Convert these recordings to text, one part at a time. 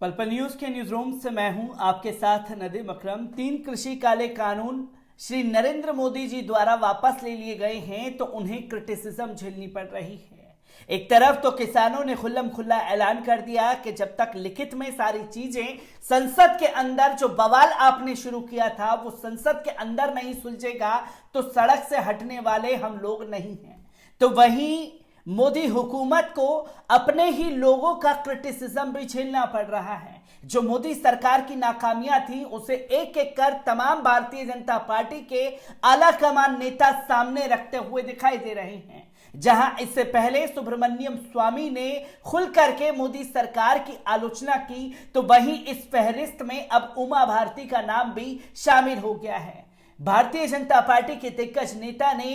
पल पल न्यूज के न्यूज रूम से मैं हूं आपके साथ नदीम अकरम। 3 कृषि काले कानून श्री नरेंद्र मोदी जी द्वारा वापस ले लिए गए हैं तो उन्हें क्रिटिसिज्म झेलनी पड़ रही है। एक तरफ तो किसानों ने खुल्लम खुल्ला ऐलान कर दिया कि जब तक लिखित में सारी चीजें संसद के अंदर जो बवाल आपने शुरू किया था वो संसद के अंदर नहीं सुलझेगा तो सड़क से हटने वाले हम लोग नहीं हैं। तो वहीं मोदी हुकूमत को अपने ही लोगों का क्रिटिसिज्म भी झेलना पड़ रहा है। जो मोदी सरकार की नाकामियां थी उसे एक एक कर तमाम भारतीय जनता पार्टी के आला कमान नेता सामने रखते हुए दिखाई दे रहे हैं। जहां इससे पहले सुब्रमण्यम स्वामी ने खुल करके मोदी सरकार की आलोचना की तो वहीं इस फहरिस्त में अब उमा भारती का नाम भी शामिल हो गया है। भारतीय जनता पार्टी के दिग्गज नेता ने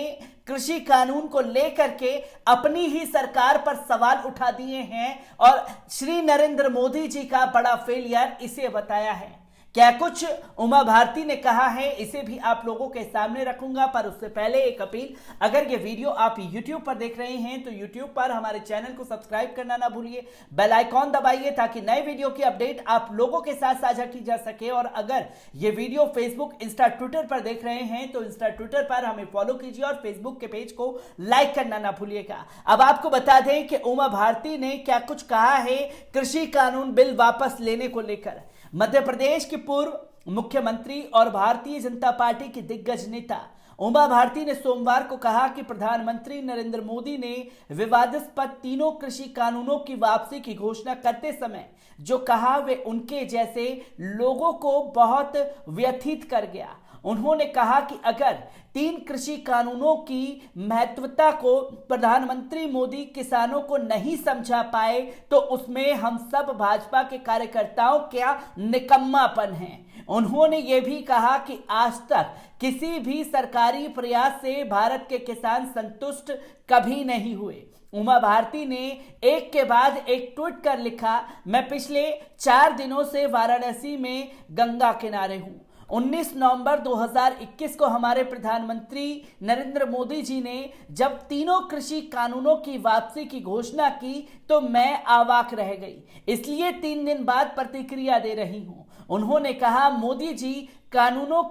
कृषि कानून को लेकर के अपनी ही सरकार पर सवाल उठा दिए हैं और श्री नरेंद्र मोदी जी का बड़ा फेलियर इसे बताया है। क्या कुछ उमा भारती ने कहा है इसे भी आप लोगों के सामने रखूंगा, पर उससे पहले एक अपील, अगर ये वीडियो आप YouTube पर देख रहे हैं तो YouTube पर हमारे चैनल को सब्सक्राइब करना ना भूलिए, बेल आइकॉन दबाइए ताकि नए वीडियो की अपडेट आप लोगों के साथ साझा की जा सके। और अगर ये वीडियो फेसबुक, इंस्टा, ट्विटर पर देख रहे हैं तो इंस्टा, ट्विटर पर हमें फॉलो कीजिए और फेसबुक के पेज को लाइक करना ना भूलिएगा। अब आपको बता दें कि उमा भारती ने क्या कुछ कहा है कृषि कानून बिल वापस लेने को लेकर। मध्य प्रदेश की पूर्व मुख्यमंत्री और भारतीय जनता पार्टी की दिग्गज नेता उमा भारती ने सोमवार को कहा कि प्रधानमंत्री नरेंद्र मोदी ने विवादास्पद 3 कृषि कानूनों की वापसी की घोषणा करते समय जो कहा वे उनके जैसे लोगों को बहुत व्यथित कर गया। उन्होंने कहा कि अगर 3 कृषि कानूनों की महत्वता को प्रधानमंत्री मोदी किसानों को नहीं समझा पाए तो उसमें हम सब भाजपा के कार्यकर्ताओं का निकम्मापन है। उन्होंने ये भी कहा कि आज तक किसी भी सरकारी प्रयास से भारत के किसान संतुष्ट कभी नहीं हुए। उमा भारती ने एक के बाद एक ट्वीट कर लिखा, मैं पिछले 4 दिनों से वाराणसी में गंगा किनारे हूं। 19 नवंबर 2021 को हमारे प्रधानमंत्री नरेंद्र मोदी जी ने जब 3 कृषि कानूनों की वापसी की घोषणा की तो मैं अवाक रह गई, इसलिए 3 दिन बाद प्रतिक्रिया दे रही हूं। उन्होंने कहा, मोदी जी कानूनों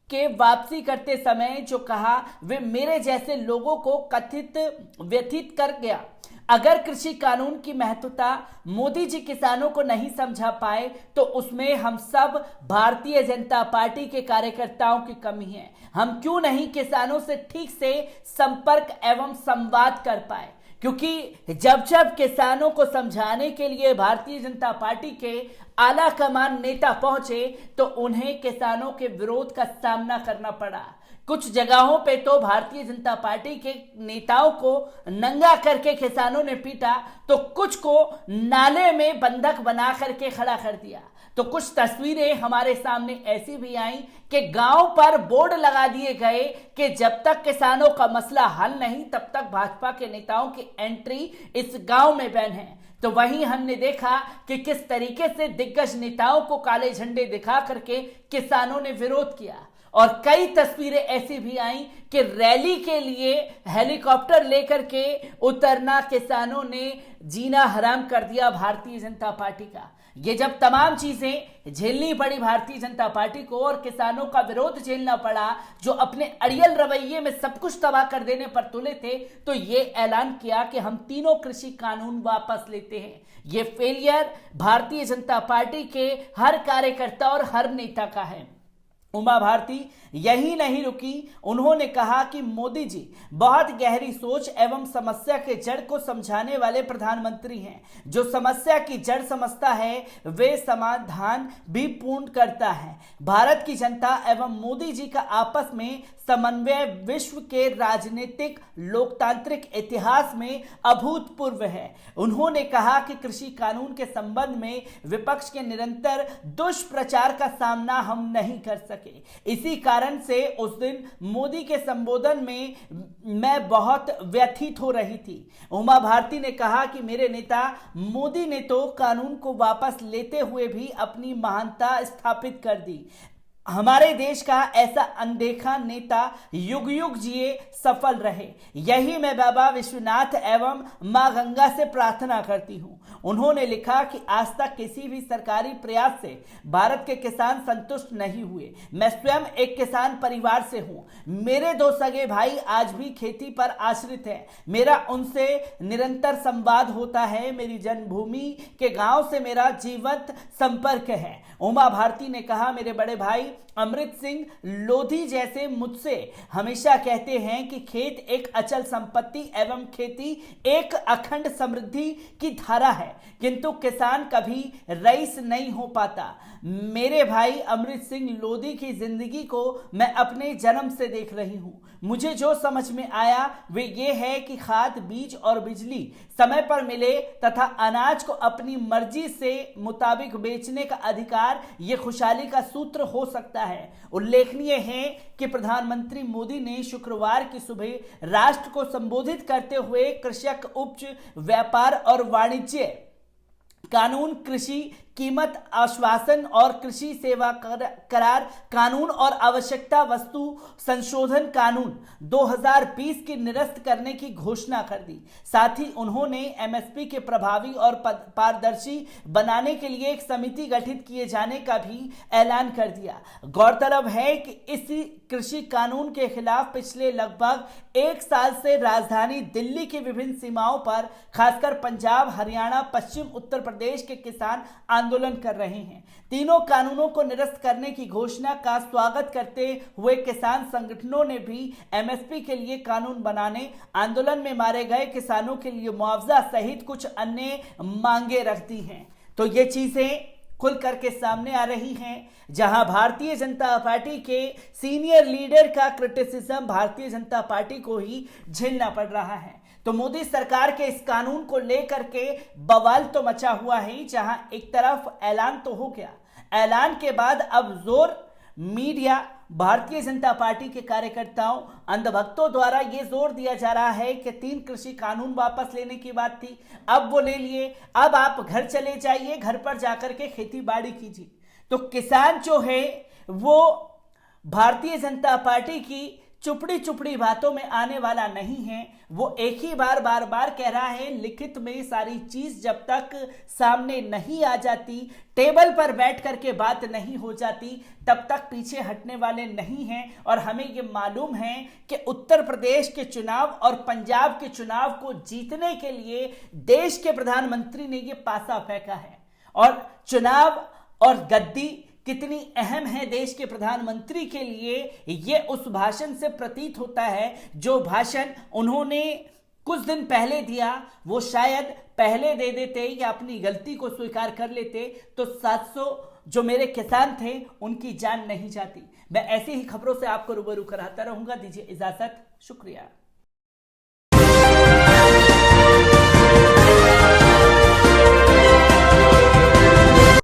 के वापसी करते समय जो कहा वे मेरे जैसे लोगों को कथित व्यथित कर गया। अगर कृषि कानून की महत्वता मोदी जी किसानों को नहीं समझा पाए तो उसमें हम सब भारतीय जनता पार्टी के कार्यकर्ताओं की कमी है। हम क्यों नहीं किसानों से ठीक से संपर्क एवं संवाद कर पाए, क्योंकि जब जब किसानों को समझाने के लिए भारतीय जनता पार्टी के आला कमान नेता पहुंचे तो उन्हें किसानों के विरोध का सामना करना पड़ा। कुछ जगहों पे तो भारतीय जनता पार्टी के नेताओं को नंगा करके किसानों ने पीटा तो कुछ को नाले में बंधक बना करके खड़ा कर दिया। तो कुछ तस्वीरें हमारे सामने ऐसी भी आई कि गांव पर बोर्ड लगा दिए गए कि जब तक किसानों का मसला हल नहीं तब तक भाजपा के नेताओं की एंट्री इस गांव में बैन है। तो वहीं हमने देखा कि किस तरीके से दिग्गज नेताओं को काले झंडे दिखा करके किसानों ने विरोध किया। और कई तस्वीरें ऐसी भी आई कि रैली के लिए हेलीकॉप्टर लेकर के उतरना किसानों ने जीना हराम कर दिया भारतीय जनता पार्टी का। ये जब तमाम चीजें झेलनी पड़ी भारतीय जनता पार्टी को और किसानों का विरोध झेलना पड़ा जो अपने अड़ियल रवैये में सब कुछ तबाह कर देने पर तुले थे, तो ये ऐलान किया कि हम 3 कृषि कानून वापस लेते हैं। ये फेलियर भारतीय जनता पार्टी के हर कार्यकर्ता और हर नेता का है। उमा भारती यही नहीं रुकी, उन्होंने कहा कि मोदी जी बहुत गहरी सोच एवं समस्या के जड़ को समझाने वाले प्रधानमंत्री हैं। जो समस्या की जड़ समझता है वे समाधान भी पूर्ण करता है। भारत की जनता एवं मोदी जी का आपस में समन्वय विश्व के राजनीतिक लोकतांत्रिक इतिहास में अभूतपूर्व है। उन्होंने कहा कि कृषि कानून के संबंध में विपक्ष के निरंतर दुष्प्रचार का सामना हम नहीं कर सके। इसी कारण से उस दिन मोदी के संबोधन में मैं बहुत व्यथित हो रही थी। उमा भारती ने कहा कि मेरे नेता मोदी ने तो कानून को वापस लेते हुए भी अपनी महानता स्थापित कर दी। हमारे देश का ऐसा अनदेखा नेता युग युग जिए, सफल रहे, यही मैं बाबा विश्वनाथ एवं मां गंगा से प्रार्थना करती हूं। उन्होंने लिखा कि आज तक किसी भी सरकारी प्रयास से भारत के किसान संतुष्ट नहीं हुए। मैं स्वयं एक किसान परिवार से हूं। मेरे 2 सगे भाई आज भी खेती पर आश्रित हैं। मेरा उनसे निरंतर संवाद होता है। मेरी जन्मभूमि के गांव से मेरा जीवंत संपर्क है। उमा भारती ने कहा, मेरे बड़े भाई अमृत सिंह लोधी जैसे मुझसे हमेशा कहते हैं कि खेत एक अचल संपत्ति एवं खेती एक अखंड समृद्धि की धारा है, किंतु किसान कभी रईस नहीं हो पाता। मेरे भाई अमृत सिंह लोधी की जिंदगी को मैं अपने जन्म से देख रही हूं। मुझे जो समझ में आया वे ये है कि खाद, बीज और बिजली समय पर मिले तथा अनाज को अपनी मर्जी से मुताबिक बेचने का अधिकार ये खुशहाली का सूत्र हो सकता है। उल्लेखनीय है कि प्रधानमंत्री मोदी ने शुक्रवार की सुबह राष्ट्र को संबोधित करते हुए कृषक उपज, व्यापार और वाणिज्य कानून, कृषि कीमत आश्वासन और कृषि सेवा करार कानून और आवश्यकता वस्तु संशोधन कानून 2020 की निरस्त करने की घोषणा कर दी। साथ ही उन्होंने एमएसपी के प्रभावी और पारदर्शी बनाने के लिए एक समिति गठित किए जाने का भी ऐलान कर दिया। गौरतलब है कि इस कृषि कानून के खिलाफ पिछले लगभग 1 साल से राजधानी दिल्ली की विभिन्न सीमाओं पर खासकर पंजाब, हरियाणा, पश्चिम उत्तर प्रदेश के किसान आंदोलन कर रहे हैं। तीनों कानूनों को निरस्त करने की घोषणा का स्वागत करते हुए किसान संगठनों ने भी एमएसपी के लिए कानून बनाने, आंदोलन में मारे गए किसानों के लिए मुआवजा सहित कुछ अन्य मांगे रख दी हैं। तो ये चीजें खुल करके सामने आ रही हैं, जहां भारतीय जनता पार्टी के सीनियर लीडर का क्रिटिसिज्म भारतीय जनता पार्टी को ही झेलना पड़ रहा है। तो मोदी सरकार के इस कानून को लेकर के बवाल तो मचा हुआ है, जहां एक तरफ ऐलान तो हो गया, ऐलान के बाद अब जोर मीडिया, भारतीय जनता पार्टी के कार्यकर्ताओं, अंधभक्तों द्वारा यह जोर दिया जा रहा है कि 3 कृषि कानून वापस लेने की बात थी, अब वो ले लिए, अब आप घर चले जाइए, घर पर जाकर के खेती बाड़ी कीजिए। तो किसान जो है वो भारतीय जनता पार्टी की चुपड़ी चुपड़ी बातों में आने वाला नहीं है। वो एक ही बार बार कह रहा है, लिखित में सारी चीज जब तक सामने नहीं आ जाती, टेबल पर बैठ करके बात नहीं हो जाती, तब तक पीछे हटने वाले नहीं हैं। और हमें ये मालूम है कि उत्तर प्रदेश के चुनाव और पंजाब के चुनाव को जीतने के लिए देश के प्रधानमंत्री ने ये पासा फेंका है। और चुनाव और गद्दी कितनी अहम है देश के प्रधानमंत्री के लिए, ये उस भाषण से प्रतीत होता है। जो भाषण उन्होंने कुछ दिन पहले दिया, वो शायद पहले दे देते या अपनी गलती को स्वीकार कर लेते तो 700 जो मेरे किसान थे उनकी जान नहीं जाती। मैं ऐसी ही खबरों से आपको रूबरू कराता रहूंगा। दीजिए इजाजत, शुक्रिया।